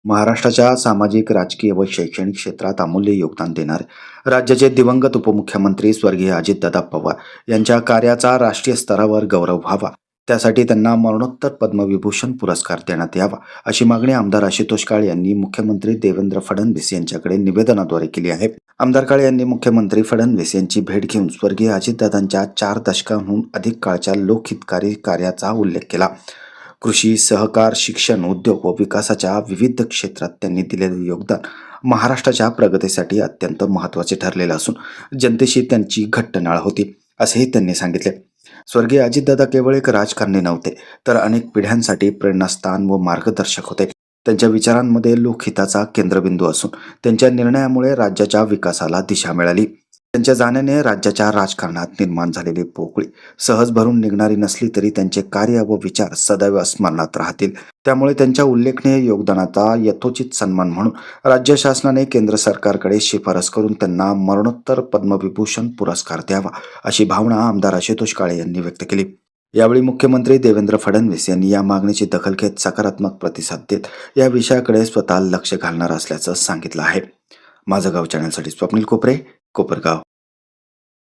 महाराष्ट्राच्या सामाजिक, राजकीय व शैक्षणिक क्षेत्रात अमूल्य योगदान देणारे राज्याचे दिवंगत उपमुख्यमंत्री स्वर्गीय अजितदादा पवार यांच्या कार्याचा राष्ट्रीय स्तरावर गौरव व्हावा, त्यासाठी त्यांना मरणोत्तर पद्मविभूषण पुरस्कार देण्यात यावा, अशी मागणी आमदार आशुतोष काळे यांनी मुख्यमंत्री देवेंद्र फडणवीस यांच्याकडे निवेदनाद्वारे केली आहे. आमदार काळे यांनी मुख्यमंत्री फडणवीस यांची भेट घेऊन स्वर्गीय अजितदादांच्या 4 दशकांहून अधिक काळच्या लोकहितकारी कार्याचा उल्लेख केला. कृषी, सहकार, शिक्षण, उद्योग व विकासाच्या विविध क्षेत्रात त्यांनी दिलेले योगदान महाराष्ट्राच्या प्रगतीसाठी अत्यंत महत्त्वाचे ठरलेलं असून जनतेशी त्यांची घट्ट नाळ होती, असेही त्यांनी सांगितले. स्वर्गीय अजितदादा केवळ एक राजकारणी नव्हते, तर अनेक पिढ्यांसाठी प्रेरणास्थान व मार्गदर्शक होते. त्यांच्या विचारांमध्ये लोकहिताचा केंद्रबिंदू असून त्यांच्या निर्णयामुळे राज्याच्या विकासाला दिशा मिळाली. त्यांच्या जाण्याने राज्याच्या राजकारणात निर्माण झालेली पोकळी सहज भरून निघणारी नसली तरी त्यांचे कार्य व विचार सदैव स्मरणात राहतील. त्यामुळे त्यांच्या उल्लेखनीय योगदानाचा यथोचित सन्मान म्हणून राज्य शासनाने केंद्र सरकारकडे शिफारस करून त्यांना मरणोत्तर पद्मविभूषण पुरस्कार द्यावा, अशी भावना आमदार आशुतोष काळे यांनी व्यक्त केली. यावेळी मुख्यमंत्री देवेंद्र फडणवीस यांनी या मागणीची दखल घेत सकारात्मक प्रतिसाद देत या विषयाकडे स्वतः लक्ष घालणार असल्याचं सांगितलं आहे. माझं गाव चॅनलसाठी स्वप्नील कोपरे, कोपरगाव.